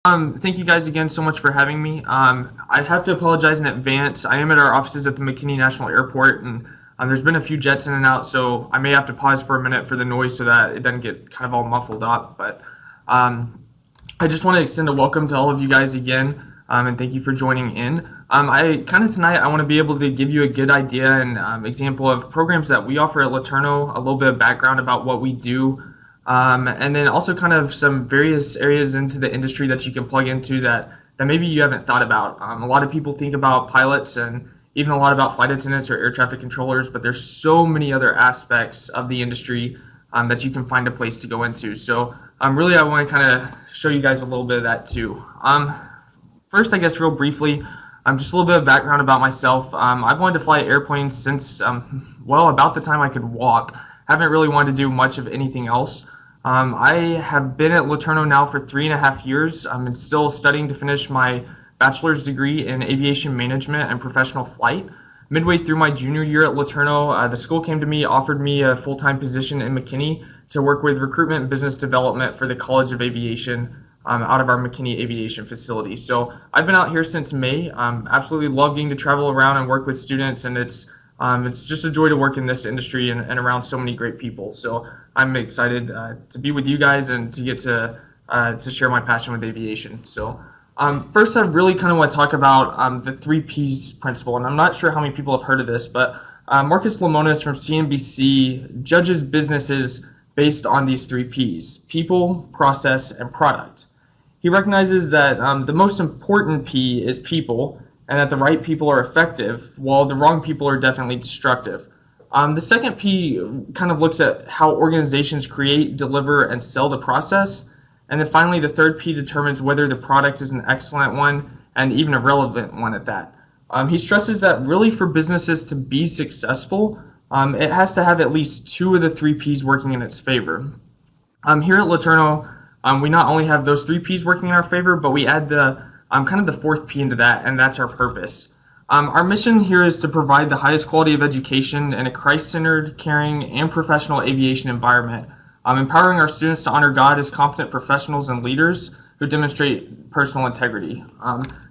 Thank you guys again so much for having me. I have to apologize in advance. I am at our offices at the McKinney National Airport, and there's been a few jets in and out, so I may have to pause for a minute for the noise so that it doesn't get kind of all muffled up. But I just want to extend a welcome to all of you guys again, and thank you for joining in. Tonight I want to be able to give you a good idea and example of programs that we offer at LeTourneau, a little bit of background about what we do. And then also kind of some various areas into the industry that you can plug into that maybe you haven't thought about. A lot of people think about pilots and even a lot about flight attendants or air traffic controllers, but there's so many other aspects of the industry that you can find a place to go into. So really I want to kind of show you guys a little bit of that too. First, I guess real briefly, just a little bit of background about myself. I've wanted to fly airplanes since, about the time I could walk. Haven't really wanted to do much of anything else. I have been at LeTourneau now for 3.5 years. I'm still studying to finish my bachelor's degree in aviation management and professional flight. Midway through my junior year at LeTourneau, the school came to me, offered me a full-time position in McKinney to work with recruitment and business development for the College of Aviation out of our McKinney Aviation facility. So I've been out here since May. Absolutely love getting to travel around and work with students, and it's just a joy to work in this industry and around so many great people. So I'm excited to be with you guys and to get to share my passion with aviation. So first, I really kind of want to talk about the 3 Ps principle. And I'm not sure how many people have heard of this, but Marcus Lemonis from CNBC judges businesses based on these 3 Ps: people, process, and product. He recognizes that the most important P is people, and that the right people are effective, while the wrong people are definitely destructive. The second P kind of looks at how organizations create, deliver, and sell the process. And then finally, the third P determines whether the product is an excellent one and even a relevant one at that. He stresses that really for businesses to be successful, it has to have at least 2 of the 3 Ps working in its favor. Here at LeTourneau, we not only have those 3 Ps working in our favor, but we add the kind of the 4th P into that, and that's our purpose. Our mission here is to provide the highest quality of education in a Christ-centered, caring, and professional aviation environment, empowering our students to honor God as competent professionals and leaders who demonstrate personal integrity.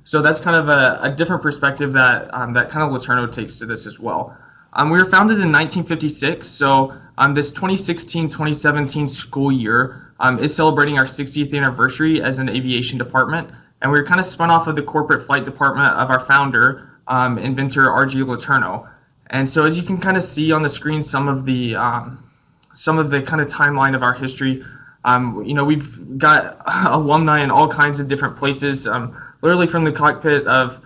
So that's kind of a different perspective that that kind of LeTourneau takes to this as well. We were founded in 1956, so this 2016-2017 school year is celebrating our 60th anniversary as an aviation department. And we were kind of spun off of the corporate flight department of our founder, inventor R.G. LeTourneau. And so as you can kind of see on the screen, some of the kind of timeline of our history. We've got alumni in all kinds of different places, literally from the cockpit of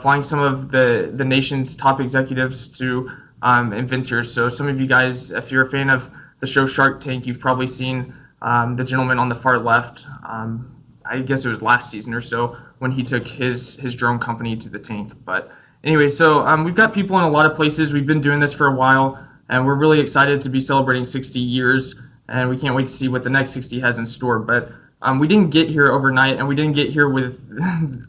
flying some of the nation's top executives to inventors. So some of you guys, if you're a fan of the show Shark Tank, you've probably seen the gentleman on the far left. I guess it was last season or so when he took his drone company to the tank. But anyway, so we've got people in a lot of places. We've been doing this for a while, and we're really excited to be celebrating 60 years, and we can't wait to see what the next 60 has in store. But we didn't get here overnight, and we didn't get here with,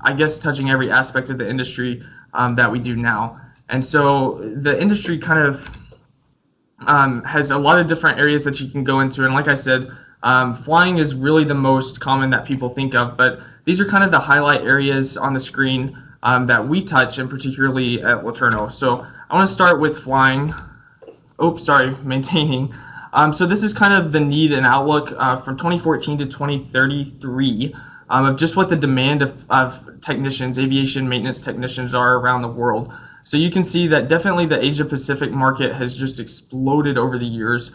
I guess, touching every aspect of the industry that we do now. And so the industry kind of has a lot of different areas that you can go into, and like I said, flying is really the most common that people think of, but these are kind of the highlight areas on the screen that we touch, and particularly at LeTourneau. So I want to start with flying. Maintaining. So this is kind of the need and outlook from 2014 to 2033 of just what the demand of technicians, aviation maintenance technicians are around the world. So you can see that definitely the Asia Pacific market has just exploded over the years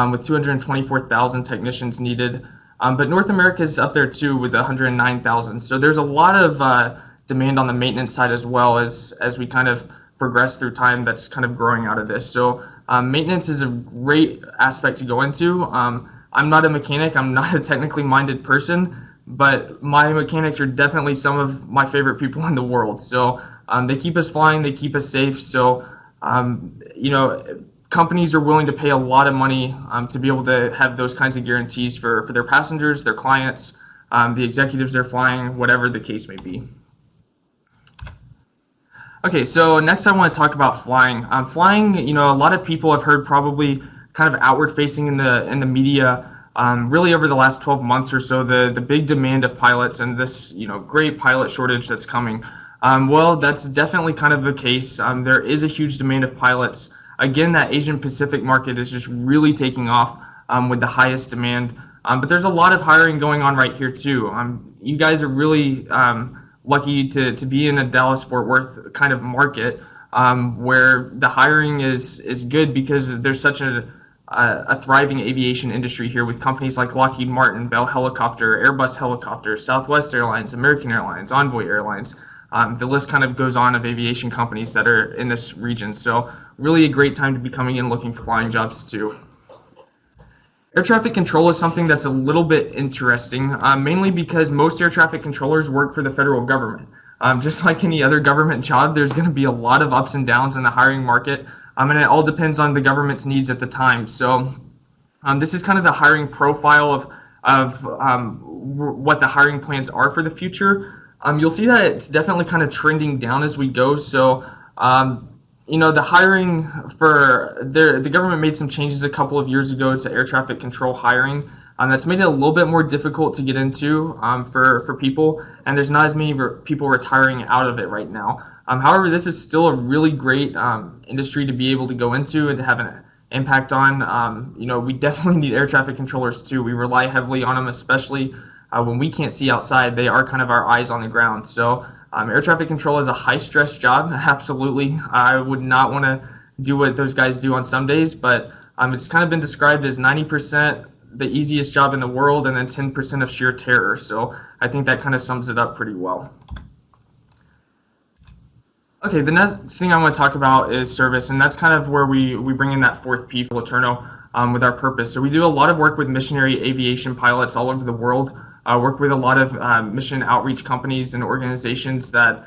with 224,000 technicians needed. But North America is up there too with 109,000. So there's a lot of demand on the maintenance side as well as we kind of progress through time that's kind of growing out of this. So maintenance is a great aspect to go into. I'm not a mechanic. I'm not a technically minded person, but my mechanics are definitely some of my favorite people in the world. So they keep us flying, they keep us safe. So, companies are willing to pay a lot of money to be able to have those kinds of guarantees for their passengers, their clients, the executives they're flying, whatever the case may be. Okay, so next I want to talk about flying. Flying, a lot of people have heard probably kind of outward facing in the media really over the last 12 months or so, the big demand of pilots and this great pilot shortage that's coming. Well, that's definitely kind of the case. There is a huge demand of pilots. Again, that Asian Pacific market is just really taking off with the highest demand. But there's a lot of hiring going on right here too. You guys are really lucky to be in a Dallas-Fort Worth kind of market where the hiring is good because there's such a thriving aviation industry here with companies like Lockheed Martin, Bell Helicopter, Airbus Helicopter, Southwest Airlines, American Airlines, Envoy Airlines. The list kind of goes on of aviation companies that are in this region. So really a great time to be coming in looking for flying jobs too. Air traffic control is something that's a little bit interesting, mainly because most air traffic controllers work for the federal government. Just like any other government job, there's going to be a lot of ups and downs in the hiring market, and it all depends on the government's needs at the time. So this is kind of the hiring profile of what the hiring plans are for the future. You'll see that it's definitely kind of trending down as we go. So the hiring for the government made some changes a couple of years ago to air traffic control hiring. That's made it a little bit more difficult to get into for people, and there's not as many people retiring out of it right now. However, this is still a really great industry to be able to go into and to have an impact on. We definitely need air traffic controllers too. We rely heavily on them, especially when we can't see outside. They are kind of our eyes on the ground. So air traffic control is a high-stress job, absolutely. I would not want to do what those guys do on some days, but it's kind of been described as 90% the easiest job in the world and then 10% of sheer terror. So I think that kind of sums it up pretty well. Okay, the next thing I want to talk about is service, and that's kind of where we bring in that fourth P for LeTourneau with our purpose. So we do a lot of work with missionary aviation pilots all over the world. Work with a lot of mission outreach companies and organizations that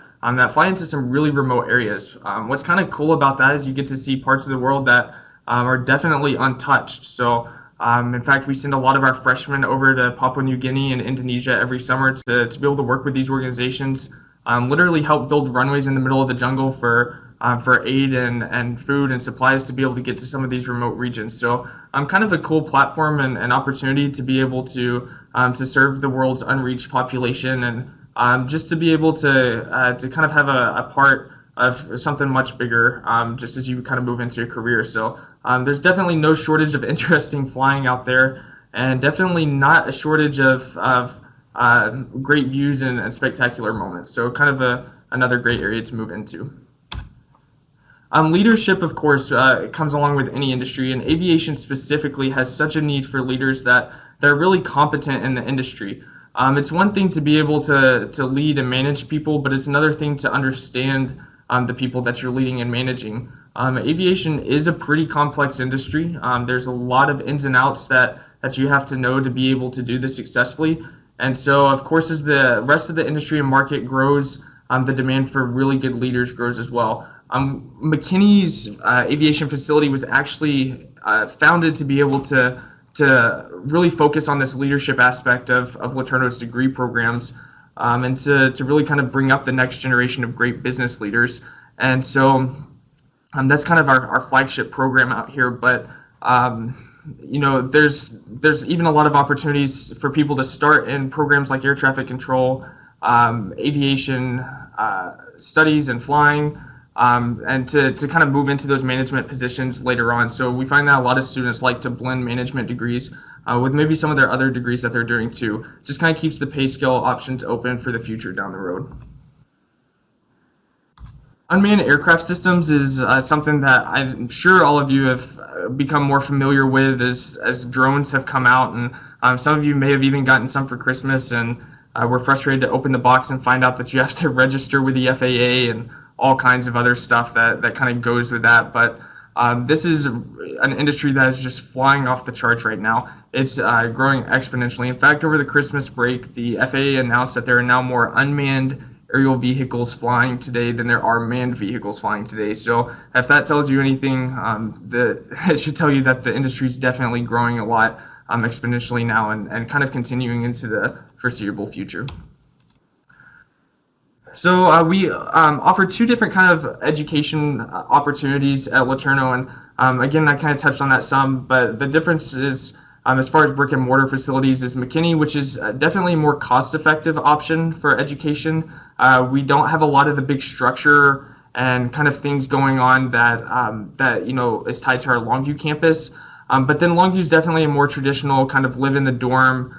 fly into some really remote areas. What's kind of cool about that is you get to see parts of the world that are definitely untouched. So in fact, we send a lot of our freshmen over to Papua New Guinea and Indonesia every summer to be able to work with these organizations, literally help build runways in the middle of the jungle for aid and food and supplies to be able to get to some of these remote regions. So kind of a cool platform and opportunity to be able to serve the world's unreached population and just to be able to kind of have a part of something much bigger just as you kind of move into your career. So there's definitely no shortage of interesting flying out there, and definitely not a shortage of great views and spectacular moments. So kind of another great area to move into. Leadership, of course, comes along with any industry, and aviation specifically has such a need for leaders that they're really competent in the industry. It's one thing to be able to lead and manage people, but it's another thing to understand the people that you're leading and managing. Aviation is a pretty complex industry. There's a lot of ins and outs that you have to know to be able to do this successfully. And so, of course, as the rest of the industry and market grows, the demand for really good leaders grows as well. McKinney's aviation facility was actually founded to be able to really focus on this leadership aspect of LeTourneau's degree programs and to really kind of bring up the next generation of great business leaders. And so that's kind of our flagship program out here. But there's even a lot of opportunities for people to start in programs like air traffic control, aviation studies and flying, and to kind of move into those management positions later on. So we find that a lot of students like to blend management degrees with maybe some of their other degrees that they're doing too. Just kind of keeps the pay scale options open for the future down the road. Unmanned aircraft systems is something that I'm sure all of you have become more familiar with as drones have come out, and some of you may have even gotten some for Christmas, and we're frustrated to open the box and find out that you have to register with the FAA and all kinds of other stuff that kind of goes with that. But this is an industry that is just flying off the charts right now. It's growing exponentially. In fact, over the Christmas break, the FAA announced that there are now more unmanned aerial vehicles flying today than there are manned vehicles flying today. So if that tells you anything, it should tell you that the industry is definitely growing a lot exponentially now and kind of continuing into the foreseeable future. So we offer two different kind of education opportunities at LeTourneau, and again, I kind of touched on that some, but the difference is as far as brick and mortar facilities is McKinney, which is definitely a more cost-effective option for education. We don't have a lot of the big structure and kind of things going on that is tied to our Longview campus. But then Longview is definitely a more traditional kind of live in the dorm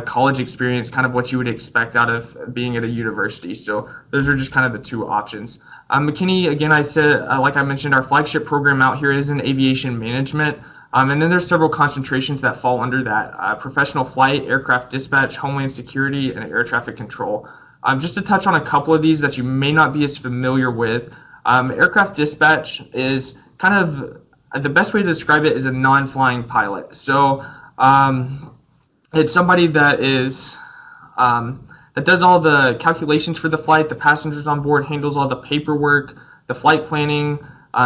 college experience, kind of what you would expect out of being at a university. So those are just kind of the two options. McKinney, again, I said, like I mentioned, our flagship program out here is in aviation management. And then there's several concentrations that fall under that: professional flight, aircraft dispatch, homeland security, and air traffic control. Just to touch on a couple of these that you may not be as familiar with, aircraft dispatch is kind of the best way to describe it is a non-flying pilot. So it's somebody that is that does all the calculations for the flight, the passengers on board, handles all the paperwork, the flight planning,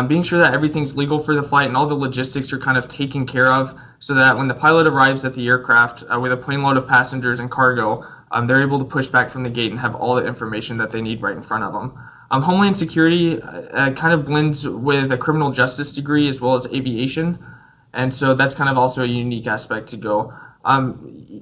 being sure that everything's legal for the flight and all the logistics are kind of taken care of, so that when the pilot arrives at the aircraft with a plane load of passengers and cargo, they're able to push back from the gate and have all the information that they need right in front of them. Homeland security kind of blends with a criminal justice degree as well as aviation, and so that's kind of also a unique aspect to go.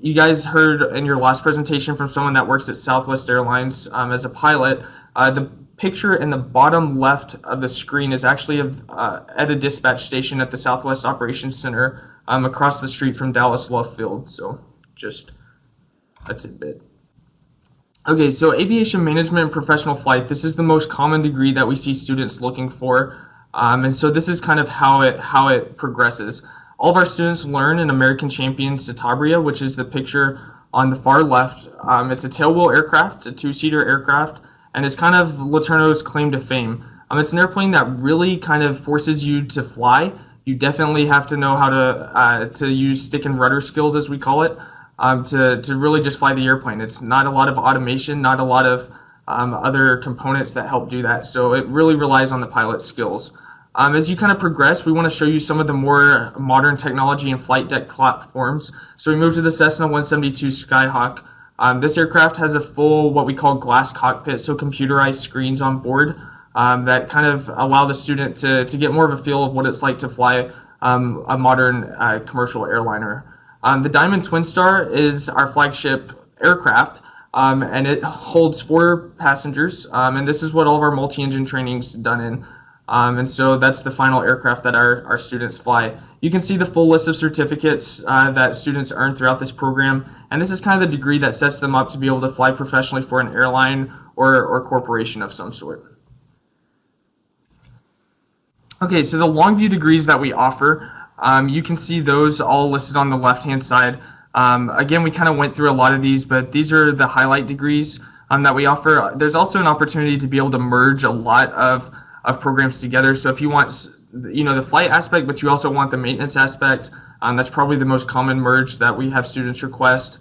You guys heard in your last presentation from someone that works at Southwest Airlines as a pilot. The picture in the bottom left of the screen is actually at a dispatch station at the Southwest Operations Center across the street from Dallas Love Field. So just a tidbit. Okay, so aviation management and professional flight, this is the most common degree that we see students looking for. And so this is kind of how it progresses. All of our students learn in American Champion Citabria, which is the picture on the far left. It's a tailwheel aircraft, a two-seater aircraft, and it's kind of LeTourneau's claim to fame. It's an airplane that really kind of forces you to fly. You definitely have to know how to use stick and rudder skills, as we call it, to really just fly the airplane. It's not a lot of automation, not a lot of other components that help do that. So it really relies on the pilot's skills. As you kind of progress, we want to show you some of the more modern technology and flight deck platforms. So we move to the Cessna 172 Skyhawk. This aircraft has a full, what we call glass cockpit, so computerized screens on board that kind of allow the student to get more of a feel of what it's like to fly a modern commercial airliner. The Diamond Twin Star is our flagship aircraft, and it holds 4 passengers, and this is what all of our multi-engine training's done in. And so that's the final aircraft that our students fly. You can see the full list of certificates that students earn throughout this program, and this is kind of the degree that sets them up to be able to fly professionally for an airline or corporation of some sort. Okay, so the Longview degrees that we offer, you can see those all listed on the left-hand side. Again, we kind of went through a lot of these, but these are the highlight degrees that we offer. There's also an opportunity to be able to merge a lot of programs together. So if you want, the flight aspect, but you also want the maintenance aspect, that's probably the most common merge that we have students request.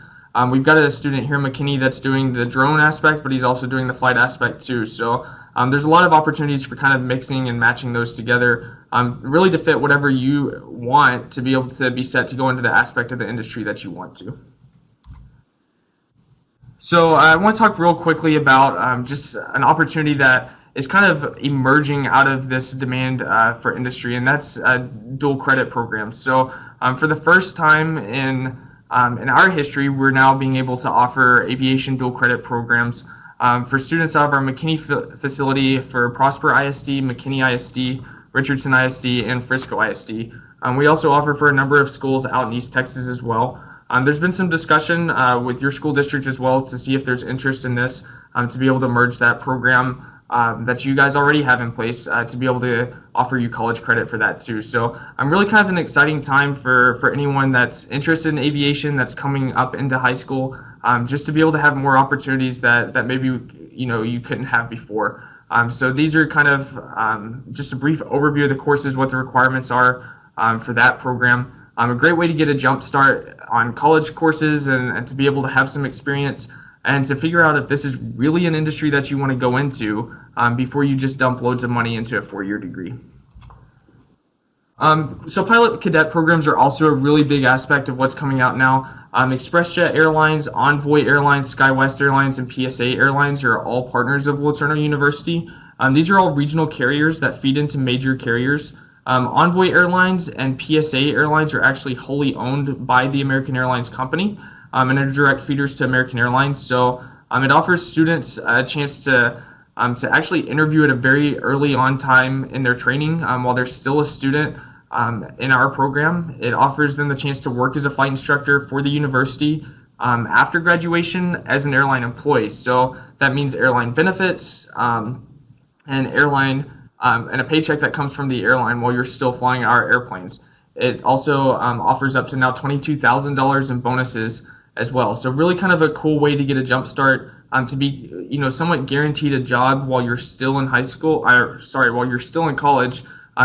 We've got a student here, McKinney, that's doing the drone aspect, but he's also doing the flight aspect too. So there's a lot of opportunities for kind of mixing and matching those together, really to fit whatever you want to be able to be set to go into the aspect of the industry that you want to. So I want to talk real quickly about just an opportunity that is kind of emerging out of this demand for industry, and that's dual credit programs. So for the first time in our history, we're now being able to offer aviation dual credit programs for students out of our McKinney facility for Prosper ISD, McKinney ISD, Richardson ISD, and Frisco ISD. We also offer for a number of schools out in East Texas as well. There's been some discussion with your school district as well to see if there's interest in this, to be able to merge that program that you guys already have in place to be able to offer you college credit for that too. So really kind of an exciting time for anyone that's interested in aviation, that's coming up into high school, just to be able to have more opportunities that maybe you couldn't have before. So these are kind of just a brief overview of the courses, what the requirements are for that program. A great way to get a jump start on college courses and to be able to have some experience and to figure out if this is really an industry that you want to go into before you just dump loads of money into a 4-year degree. So pilot cadet programs are also a really big aspect of what's coming out now. ExpressJet Airlines, Envoy Airlines, SkyWest Airlines, and PSA Airlines are all partners of LeTourneau University. These are all regional carriers that feed into major carriers. Envoy Airlines and PSA Airlines are actually wholly owned by the American Airlines company, and are direct feeders to American Airlines. So it offers students a chance to actually interview at a very early on time in their training while they're still a student in our program. It offers them the chance to work as a flight instructor for the university after graduation as an airline employee. So that means airline benefits and airline and a paycheck that comes from the airline while you're still flying our airplanes. It also offers up to now $22,000 in bonuses as well. So really kind of a cool way to get a jump start, to be, somewhat guaranteed a job while you're still in high school, while you're still in college,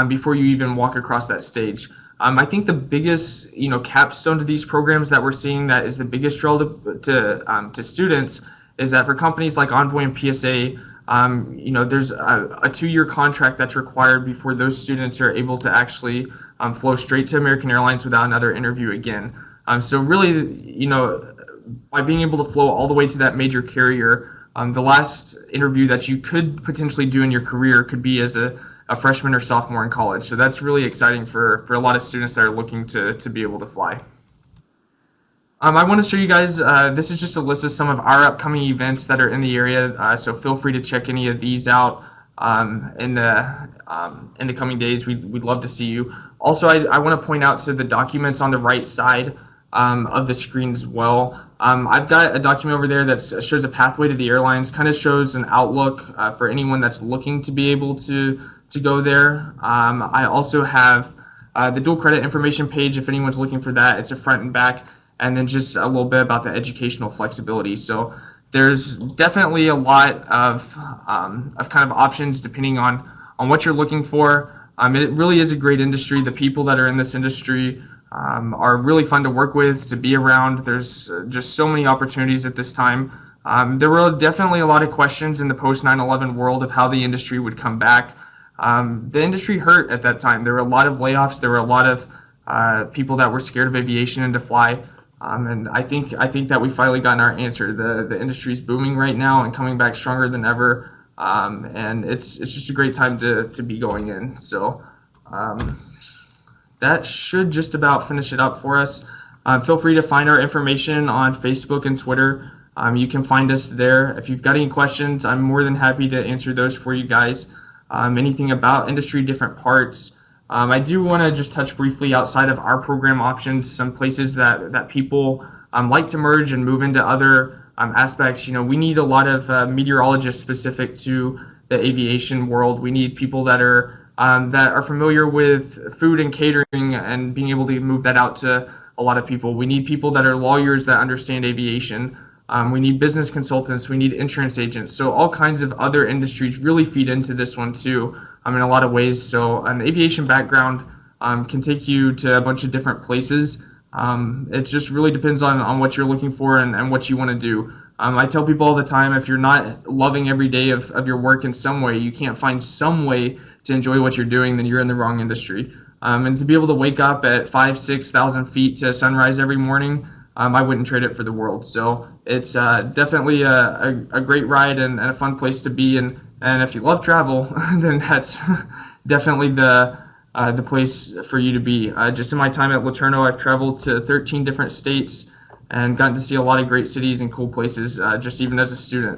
before you even walk across that stage. I think the biggest, capstone to these programs that we're seeing that is the biggest draw to students is that for companies like Envoy and PSA, there's a 2-year contract that's required before those students are able to actually flow straight to American Airlines without another interview again. So really, by being able to flow all the way to that major carrier, the last interview that you could potentially do in your career could be as a freshman or sophomore in college. So that's really exciting for a lot of students that are looking to be able to fly. I want to show you guys, this is just a list of some of our upcoming events that are in the area, so feel free to check any of these out in the coming days. We'd love to see you. Also, I want to point out to the documents on the right side of the screen as well. I've got a document over there that shows a pathway to the airlines, kind of shows an outlook for anyone that's looking to be able to go there. I also have the dual credit information page if anyone's looking for that. It's a front and back, and then just a little bit about the educational flexibility. So there's definitely a lot of kind of options depending on what you're looking for. It really is a great industry. The people that are in this industry are really fun to work with, to be around. There's just so many opportunities at this time. There were definitely a lot of questions in the post 9/11 world of how the industry would come back. The industry hurt at that time. There were a lot of layoffs. There were a lot of people that were scared of aviation and to fly. And I think that we finally gotten our answer. The industry's booming right now and coming back stronger than ever. And it's just a great time to be going in. So that should just about finish it up for us. Feel free to find our information on Facebook and Twitter. You can find us there. If you've got any questions, I'm more than happy to answer those for you guys. Anything about industry, different parts. I do want to just touch briefly outside of our program options, some places that people like to merge and move into other aspects. We need a lot of meteorologists specific to the aviation world. We need people that are familiar with food and catering and being able to move that out to a lot of people. We need people that are lawyers that understand aviation. We need business consultants. We need insurance agents. So all kinds of other industries really feed into this one too, in a lot of ways. So an aviation background can take you to a bunch of different places. It just really depends on what you're looking for and what you want to do. I tell people all the time, if you're not loving every day of your work in some way, you can't find some way to enjoy what you're doing, then you're in the wrong industry. And to be able to wake up at 5,000-6,000 feet to sunrise every morning, I wouldn't trade it for the world. So it's definitely a great ride and a fun place to be. And if you love travel, then that's definitely the place for you to be. Just in my time at LeTourneau, I've traveled to 13 different states and gotten to see a lot of great cities and cool places, just even as a student.